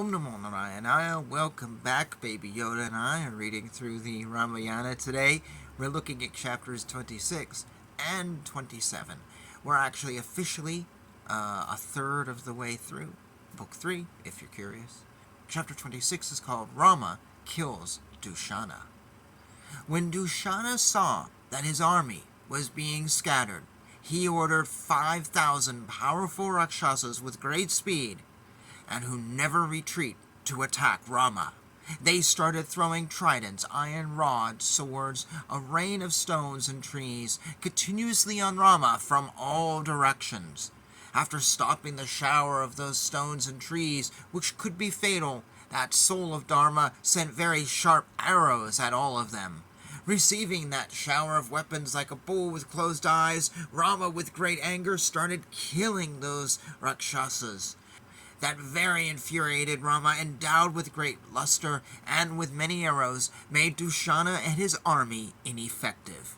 Om Namo Narayana. Welcome back. Baby Yoda and I are reading through the Ramayana today. We're looking at chapters 26 and 27. We're actually officially a third of the way through book 3, if you're curious. Chapter 26 is called Rama Kills Dhooshana. When Dhooshana saw that his army was being scattered, he ordered 5,000 powerful Rakshasas with great speed and who never retreat to attack Rama. They started throwing tridents, iron rods, swords, a rain of stones and trees, continuously on Rama from all directions. After stopping the shower of those stones and trees, which could be fatal, that soul of Dharma sent very sharp arrows at all of them. Receiving that shower of weapons like a bull with closed eyes, Rama, with great anger, started killing those Rakshasas. That very infuriated Rama, endowed with great luster and with many arrows, made Dhooshana and his army ineffective.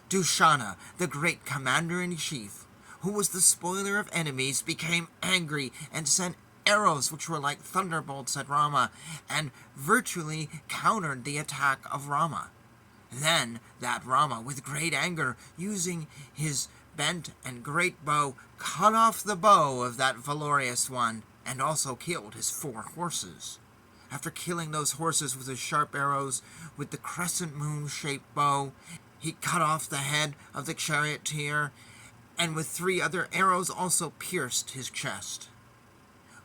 Dhooshana, the great commander-in-chief, who was the spoiler of enemies, became angry and sent arrows which were like thunderbolts at Rama, and virtually countered the attack of Rama. Then that Rama, with great anger, using his bent and great bow, cut off the bow of that valorous one, and also killed his 4 horses. After killing those horses with his sharp arrows, with the crescent moon-shaped bow, he cut off the head of the charioteer, and with 3 other arrows also pierced his chest.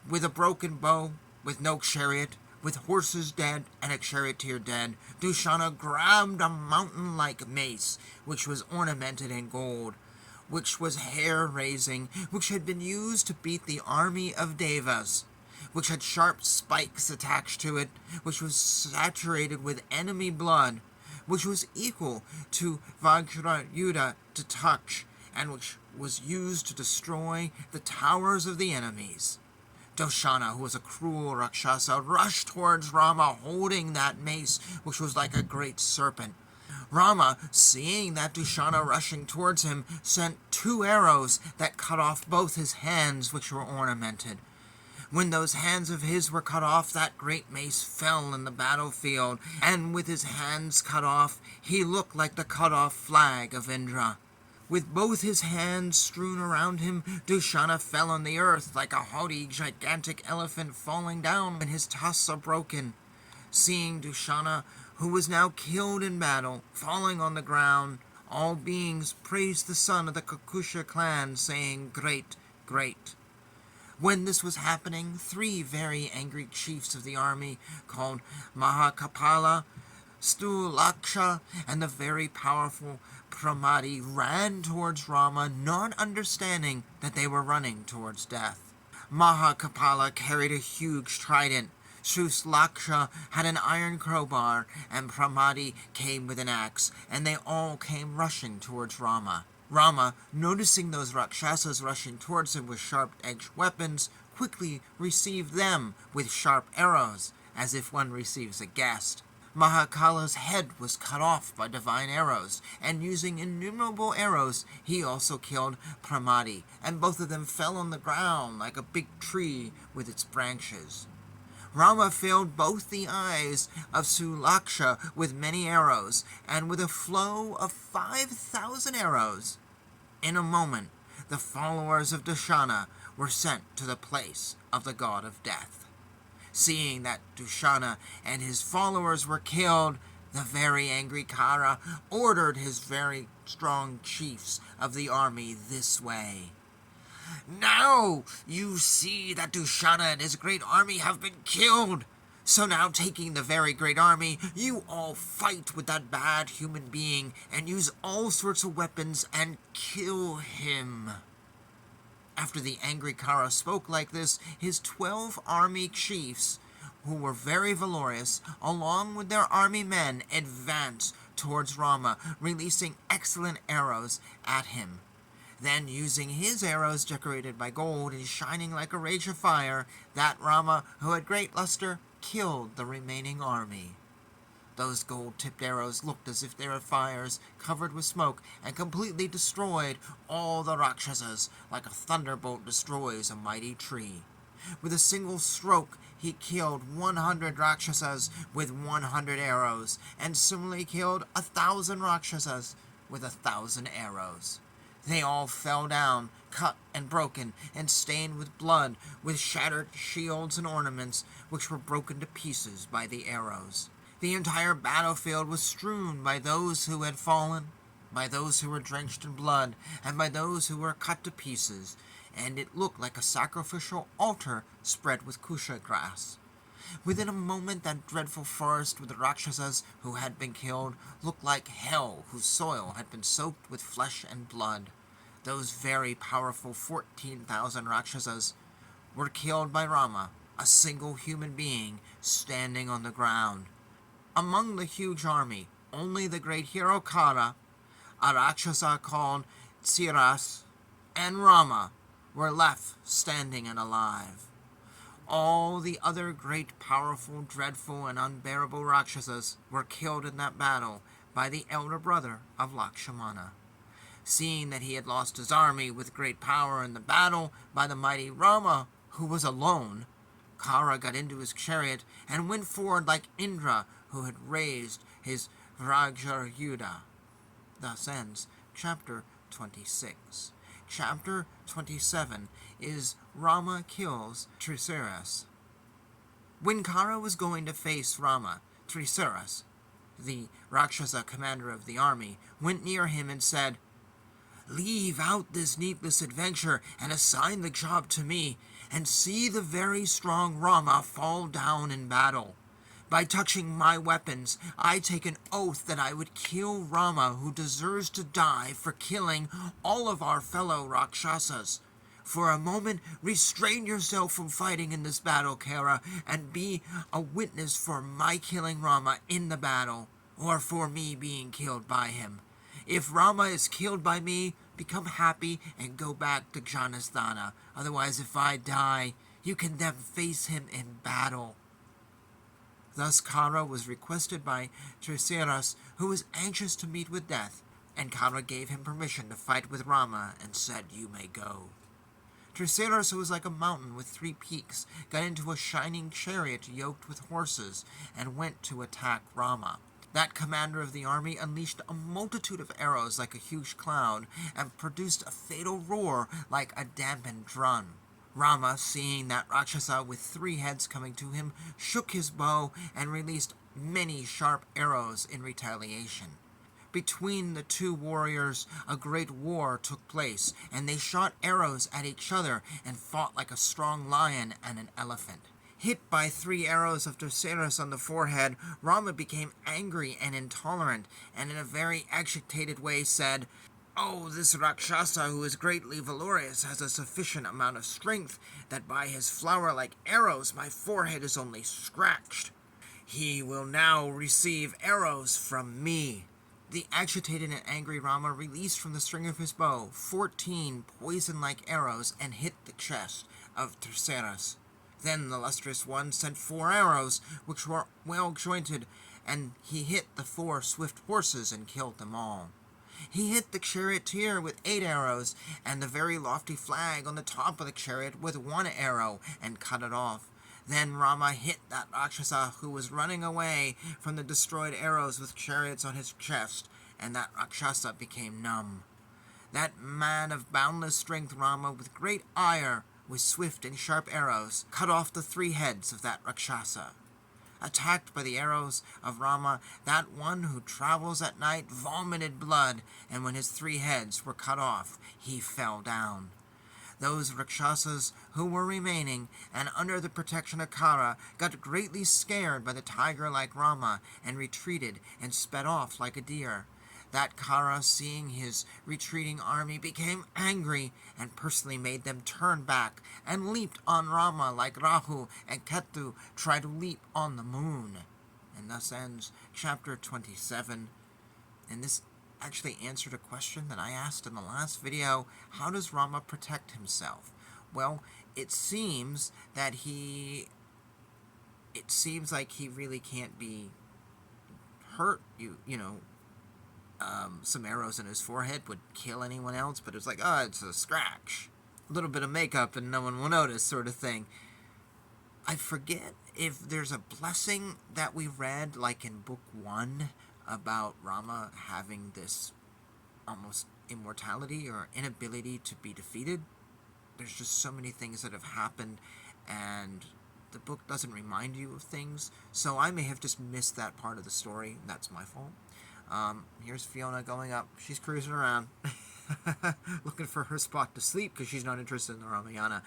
With a broken bow, with no chariot, with horses dead and a charioteer dead, Dhooshana grabbed a mountain-like mace, which was ornamented in gold, which was hair-raising, which had been used to beat the army of Devas, which had sharp spikes attached to it, which was saturated with enemy blood, which was equal to Vajrayuda to touch, and which was used to destroy the towers of the enemies. Dhooshana, who was a cruel Rakshasa, rushed towards Rama holding that mace, which was like a great serpent. Rama, seeing that Dhooshana rushing towards him, sent 2 arrows that cut off both his hands, which were ornamented. When those hands of his were cut off, that great mace fell in the battlefield, and with his hands cut off, he looked like the cut-off flag of Indra. With both his hands strewn around him, Dhooshana fell on the earth like a haughty, gigantic elephant falling down when his tusks are broken. Seeing Dhooshana, who was now killed in battle, falling on the ground, all beings praised the son of the Kakusha clan, saying, "Great, great." When this was happening, 3 very angry chiefs of the army, called Mahakapala, Stulaksha, and the very powerful Pramati, ran towards Rama, not understanding that they were running towards death. Mahakapala carried a huge trident, Stulaksha had an iron crowbar, and Pramati came with an axe, and they all came rushing towards Rama. Rama, noticing those Rakshasas rushing towards him with sharp-edged weapons, quickly received them with sharp arrows, as if one receives a guest. Mahakala's head was cut off by divine arrows, and using innumerable arrows, he also killed Pramati, and both of them fell on the ground like a big tree with its branches. Rama filled both the eyes of Stulaksha with many arrows, and with a flow of 5,000 arrows. In a moment, the followers of Dhooshana were sent to the place of the god of death. Seeing that Dhooshana and his followers were killed, the very angry Kara ordered his very strong chiefs of the army this way. "Now you see that Dhooshana and his great army have been killed. So now, taking the very great army, you all fight with that bad human being and use all sorts of weapons and kill him." After the angry Kara spoke like this, his 12 army chiefs, who were very valorous, along with their army men, advanced towards Rama, releasing excellent arrows at him. Then, using his arrows decorated by gold and shining like a rage of fire, that Rama, who had great luster, killed the remaining army. Those gold-tipped arrows looked as if they were fires covered with smoke, and completely destroyed all the Rakshasas, like a thunderbolt destroys a mighty tree. With a single stroke, he killed 100 Rakshasas with 100 arrows, and similarly killed 1,000 Rakshasas with 1,000 arrows. They all fell down, cut and broken, and stained with blood, with shattered shields and ornaments, which were broken to pieces by the arrows. The entire battlefield was strewn by those who had fallen, by those who were drenched in blood, and by those who were cut to pieces, and it looked like a sacrificial altar spread with kusha grass. Within a moment, that dreadful forest with the Rakshasas who had been killed looked like hell whose soil had been soaked with flesh and blood. Those very powerful 14,000 Rakshasas were killed by Rama, a single human being standing on the ground. Among the huge army, only the great hero Kara, a Rakshasa called Trisiras, and Rama were left standing and alive. All the other great, powerful, dreadful, and unbearable Rakshasas were killed in that battle by the elder brother of Lakshmana. Seeing that he had lost his army with great power in the battle by the mighty Rama, who was alone, Kara got into his chariot and went forward like Indra, who had raised his Vajrayudha. Thus ends chapter 26. Chapter 27 is Rama kills Trisiras. When Kara was going to face Rama, Trisiras, the Rakshasa commander of the army, went near him and said, "Leave out this needless adventure and assign the job to me, and see the very strong Rama fall down in battle. By touching my weapons, I take an oath that I would kill Rama, who deserves to die for killing all of our fellow Rakshasas. For a moment, restrain yourself from fighting in this battle, Kara, and be a witness for my killing Rama in the battle, or for me being killed by him. If Rama is killed by me, become happy and go back to Janasthana. Otherwise, if I die, you can then face him in battle." Thus Kara was requested by Trisiras, who was anxious to meet with death, and Kara gave him permission to fight with Rama and said, "You may go." Trisiras, who was like a mountain with 3 peaks, got into a shining chariot yoked with horses and went to attack Rama. That commander of the army unleashed a multitude of arrows like a huge cloud and produced a fatal roar like a dampened drum. Rama, seeing that Rakshasa with 3 heads coming to him, shook his bow and released many sharp arrows in retaliation. Between the 2 warriors, a great war took place, and they shot arrows at each other and fought like a strong lion and an elephant. Hit by 3 arrows of Trisiras on the forehead, Rama became angry and intolerant, and in a very agitated way said, "Oh, this Rakshasa, who is greatly valorous, has a sufficient amount of strength that by his flower-like arrows my forehead is only scratched. He will now receive arrows from me." The agitated and angry Rama released from the string of his bow 14 poison-like arrows and hit the chest of Trisiras. Then the lustrous one sent 4 arrows, which were well jointed, and he hit the 4 swift horses and killed them all. He hit the charioteer with 8 arrows, and the very lofty flag on the top of the chariot with 1 arrow, and cut it off. Then Rama hit that Rakshasa who was running away from the destroyed arrows with chariots on his chest, and that Rakshasa became numb. That man of boundless strength, Rama, with great ire, with swift and sharp arrows, cut off the 3 heads of that Rakshasa. Attacked by the arrows of Rama, that one who travels at night vomited blood, and when his 3 heads were cut off, he fell down. Those Rakshasas who were remaining, and under the protection of Kara, got greatly scared by the tiger-like Rama, and retreated and sped off like a deer. That Kara, seeing his retreating army, became angry, and personally made them turn back, and leaped on Rama like Rahu and Ketu try to leap on the moon. And thus ends chapter 27. And this actually answered a question that I asked in the last video. How does Rama protect himself? Well, it seems like he really can't be hurt. Some arrows in his forehead would kill anyone else, but it was like, oh, it's a scratch. A little bit of makeup and no one will notice, sort of thing. I forget if there's a blessing that we read, like in book 1, about Rama having this almost immortality or inability to be defeated. There's just so many things that have happened, and the book doesn't remind you of things, so I may have just missed that part of the story. That's my fault. Here's Fiona going up. She's cruising around, looking for her spot to sleep because she's not interested in the Ramayana.